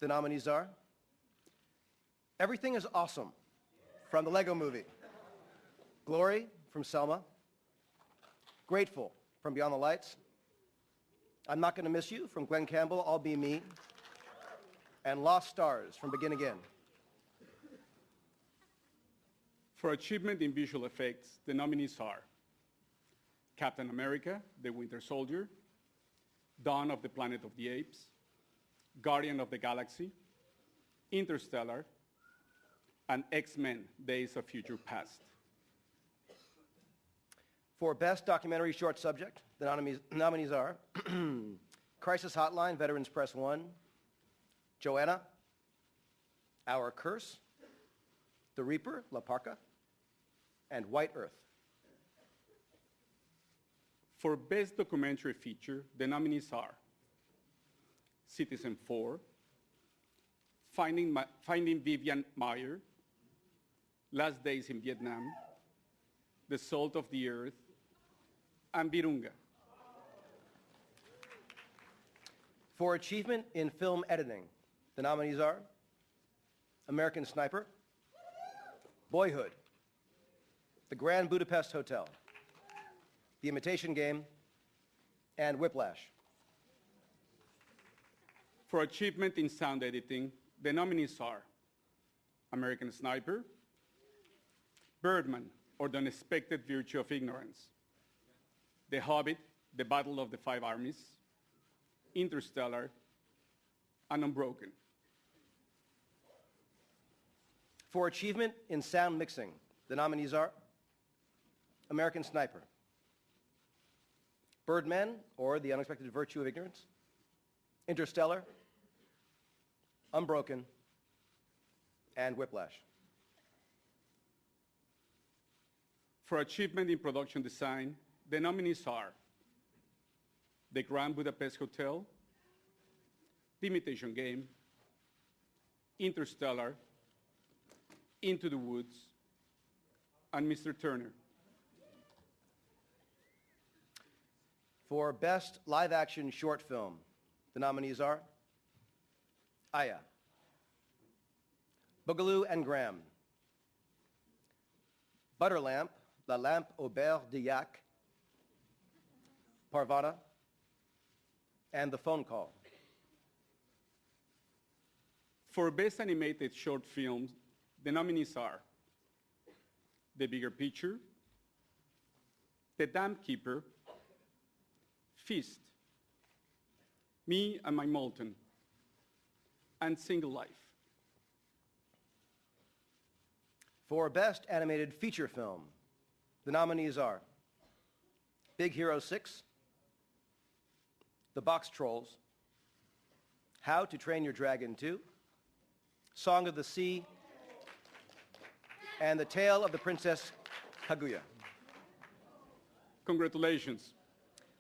The nominees are Everything is Awesome from the Lego Movie, Glory from Selma, Grateful from Beyond the Lights, I'm Not Gonna Miss You from Glenn Campbell, I'll Be Me, and Lost Stars from Begin Again. For achievement in visual effects, the nominees are Captain America, The Winter Soldier, Dawn of the Planet of the Apes, Guardian of the Galaxy, Interstellar, and X-Men, Days of Future Past. For Best Documentary Short Subject, the nominees are Crisis Hotline, Veterans Press 1, Joanna, Our Curse, The Reaper, La Parka, and White Earth. For Best Documentary Feature, the nominees are Citizen 4, Finding Vivian Maier, Last Days in Vietnam, The Salt of the Earth, and Virunga. For achievement in film editing, the nominees are American Sniper, Boyhood, The Grand Budapest Hotel, The Imitation Game, and Whiplash. For achievement in sound editing, the nominees are American Sniper, Birdman, or The Unexpected Virtue of Ignorance, The Hobbit, The Battle of the Five Armies, Interstellar, and Unbroken. For achievement in sound mixing, the nominees are American Sniper, Birdman, or The Unexpected Virtue of Ignorance, Interstellar, Unbroken, and Whiplash. For achievement in production design, the nominees are The Grand Budapest Hotel, The Imitation Game, Interstellar, Into the Woods, and Mr. Turner. For Best Live Action Short Film, the nominees are Aya, Boogaloo and Graham, Butterlamp, La Lampe au Beurre de Yak, Parvana, and The Phone Call. For Best Animated Short Films, the nominees are The Bigger Picture, The Dam Keeper, Feast, Me and My Molten, and Single Life. For Best Animated Feature Film, the nominees are Big Hero 6, The Box Trolls, How to Train Your Dragon 2, Song of the Sea, and The Tale of the Princess Kaguya. Congratulations.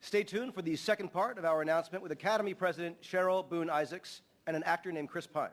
Stay tuned for the second part of our announcement with Academy President Cheryl Boone Isaacs and an actor named Chris Pine.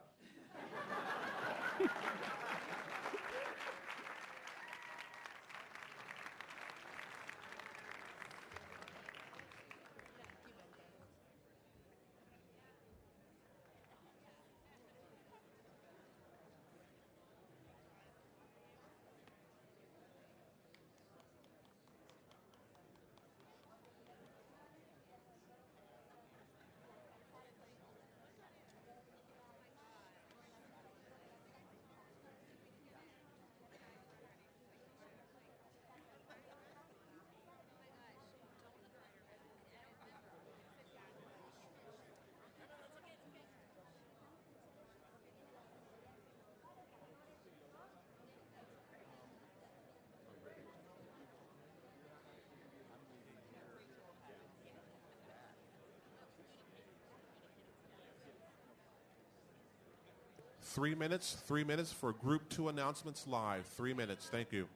Three minutes for Group 2 announcements live. 3 minutes. Thank you.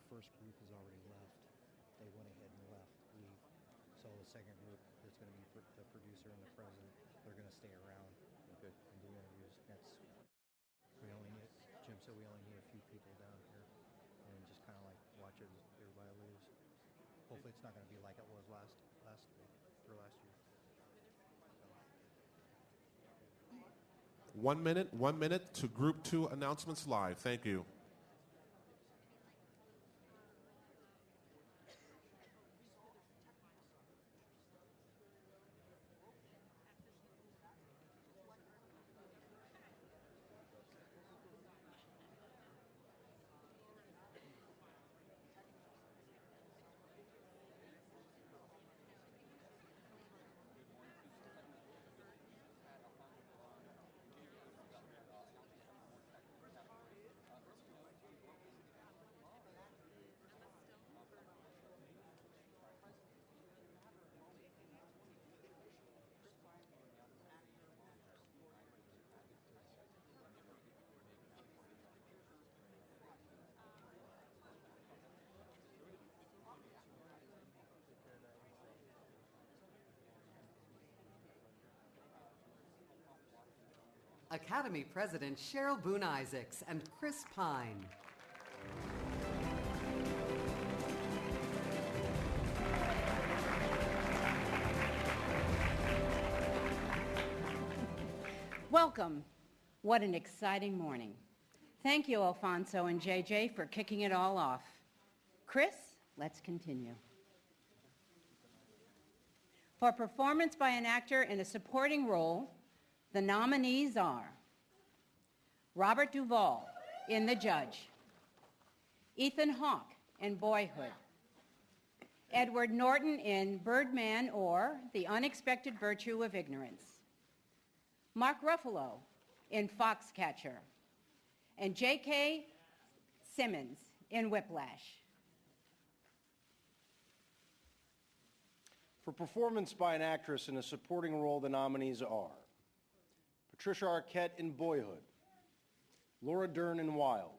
first group has already left. They went ahead and left. So the second group, that's going to be the producer and the president. They're going to stay around and do interviews. Jim said we only need a few people down here, and just kind of like watch as everybody leaves. Hopefully, it's not going to be like it was last year. 1 minute to Group 2 announcements live. Thank you. Academy President Cheryl Boone Isaacs and Chris Pine. Welcome. What an exciting morning. Thank you, Alfonso and JJ, for kicking it all off. Chris, let's continue. For performance by an actor in a supporting role, the nominees are Robert Duvall in The Judge, Ethan Hawke in Boyhood, Edward Norton in Birdman or The Unexpected Virtue of Ignorance, Mark Ruffalo in Foxcatcher, and J.K. Simmons in Whiplash. For performance by an actress in a supporting role, the nominees are Patricia Arquette in Boyhood, Laura Dern in Wild,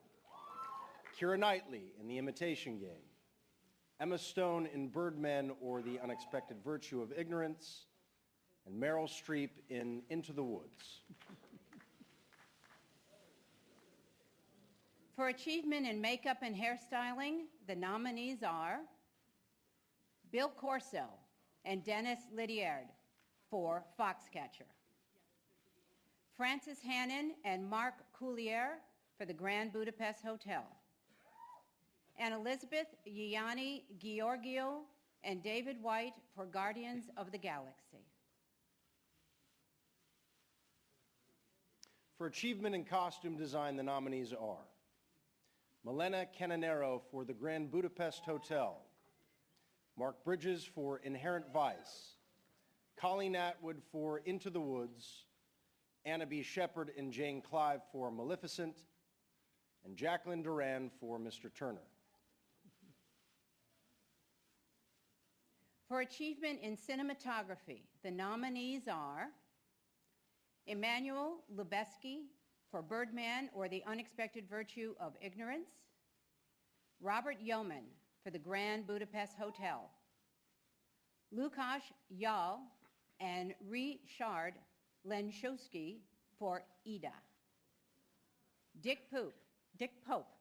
Keira Knightley in The Imitation Game, Emma Stone in Birdman or The Unexpected Virtue of Ignorance, and Meryl Streep in Into the Woods. For achievement in makeup and hairstyling, the nominees are Bill Corso and Dennis Lydiard for Foxcatcher, Frances Hannon and Mark Coulier for the Grand Budapest Hotel, and Elizabeth Gianni Giorgio and David White for Guardians of the Galaxy. For achievement in costume design, the nominees are Milena Canonero for the Grand Budapest Hotel, Mark Bridges for Inherent Vice, Colleen Atwood for Into the Woods, Anna B. Shepard and Jane Clive for Maleficent, and Jacqueline Duran for Mr. Turner. For achievement in cinematography, the nominees are Emmanuel Lubezki for Birdman or The Unexpected Virtue of Ignorance, Robert Yeoman for the Grand Budapest Hotel, Lukasz Yal and Richard Lenshowski for Ida, Dick Pope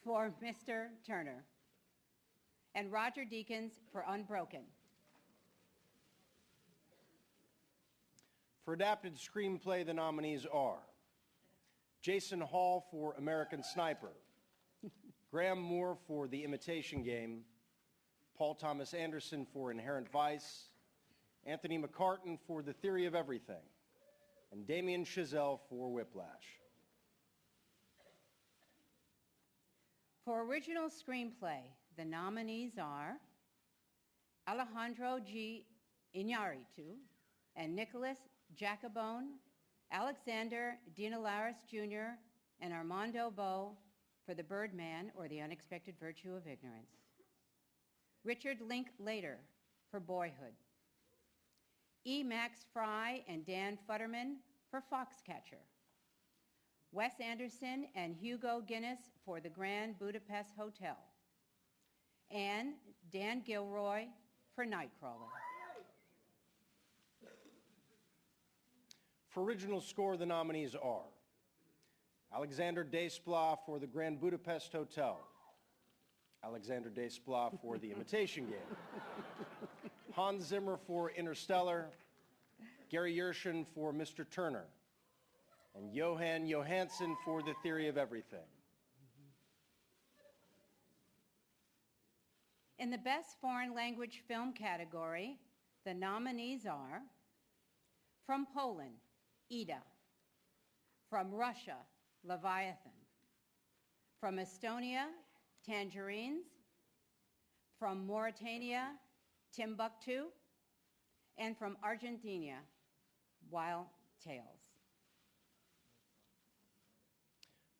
for Mr. Turner, and Roger Deakins for Unbroken. For adapted screenplay, the nominees are Jason Hall for American Sniper, Graham Moore for The Imitation Game, Paul Thomas Anderson for Inherent Vice, Anthony McCartan for The Theory of Everything, and Damien Chazelle for Whiplash. For original screenplay, the nominees are Alejandro G. Iñárritu and Nicholas Jacobone, Alexander Dinelaris Jr., and Armando Bo for The Birdman or The Unexpected Virtue of Ignorance, Richard Linklater for Boyhood, E. Max Fry and Dan Futterman for Foxcatcher, Wes Anderson and Hugo Guinness for The Grand Budapest Hotel, and Dan Gilroy for Nightcrawler. For original score, the nominees are Alexander Desplat for The Grand Budapest Hotel, Alexander Desplat for The Imitation Game, Hans Zimmer for Interstellar, Gary Yershon for Mr. Turner, and Johan Johansson for The Theory of Everything. In the Best Foreign Language Film category, the nominees are from Poland, Ida, from Russia, Leviathan, from Estonia, Tangerines, from Mauritania, Timbuktu, and from Argentina, Wild Tales.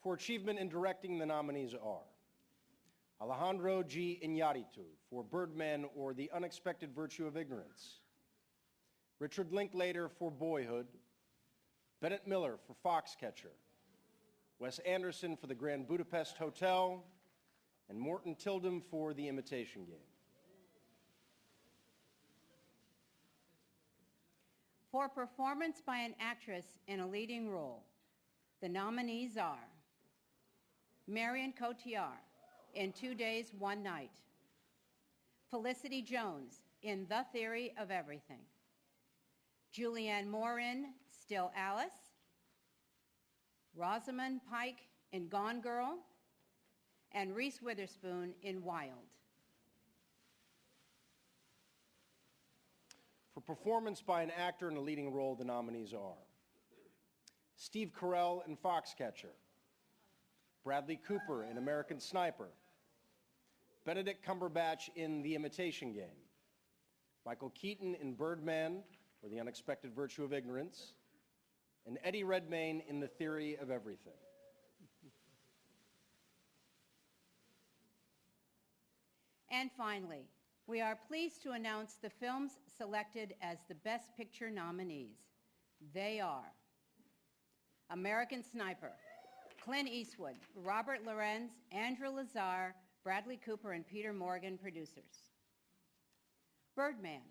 For achievement in directing, the nominees are Alejandro G. Iñárritu for Birdman or The Unexpected Virtue of Ignorance, Richard Linklater for Boyhood, Bennett Miller for Foxcatcher, Wes Anderson for The Grand Budapest Hotel, and Morton Tildum for The Imitation Game. For performance by an actress in a leading role, the nominees are Marion Cotillard in 2 Days, One Night, Felicity Jones in The Theory of Everything, Julianne Moore in Still Alice, Rosamund Pike in Gone Girl, and Reese Witherspoon in Wild. For performance by an actor in a leading role, the nominees are Steve Carell in Foxcatcher, Bradley Cooper in American Sniper, Benedict Cumberbatch in The Imitation Game, Michael Keaton in Birdman or The Unexpected Virtue of Ignorance, and Eddie Redmayne in The Theory of Everything. And finally, we are pleased to announce the films selected as the Best Picture nominees. They are American Sniper, Clint Eastwood, Robert Lorenz, Andrew Lazar, Bradley Cooper, and Peter Morgan, producers. Birdman,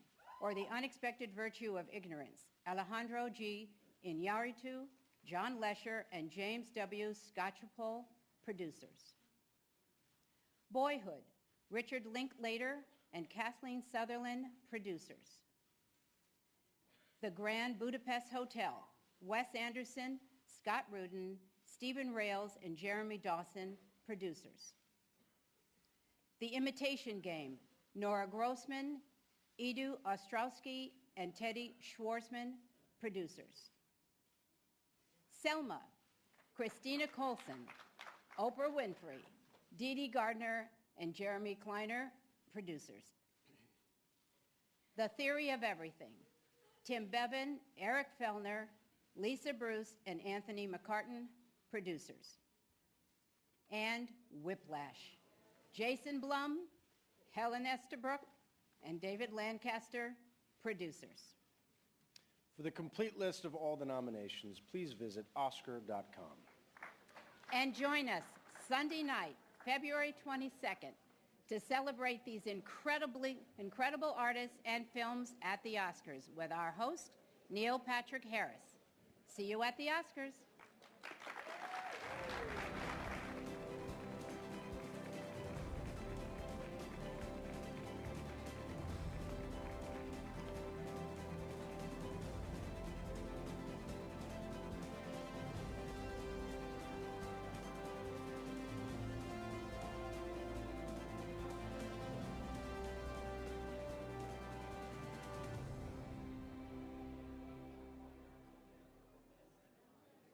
or The Unexpected Virtue of Ignorance, Alejandro G. Iñárritu, John Lesher, and James W. Scotchapole, producers. Boyhood, Richard Linklater and Kathleen Sutherland, producers. The Grand Budapest Hotel, Wes Anderson, Scott Rudin, Stephen Rails, and Jeremy Dawson, producers. The Imitation Game, Nora Grossman, Edu Ostrowski, and Teddy Schwarzman, producers. Selma, Christina Coulson, Oprah Winfrey, Dee Dee Gardner, and Jeremy Kleiner, producers. The Theory of Everything, Tim Bevan, Eric Fellner, Lisa Bruce, and Anthony McCartan, producers. And Whiplash, Jason Blum, Helen Estabrook, and David Lancaster, producers. For the complete list of all the nominations, please visit Oscar.com. And join us Sunday night, February 22nd, to celebrate these incredible artists and films at the Oscars with our host, Neil Patrick Harris. See you at the Oscars.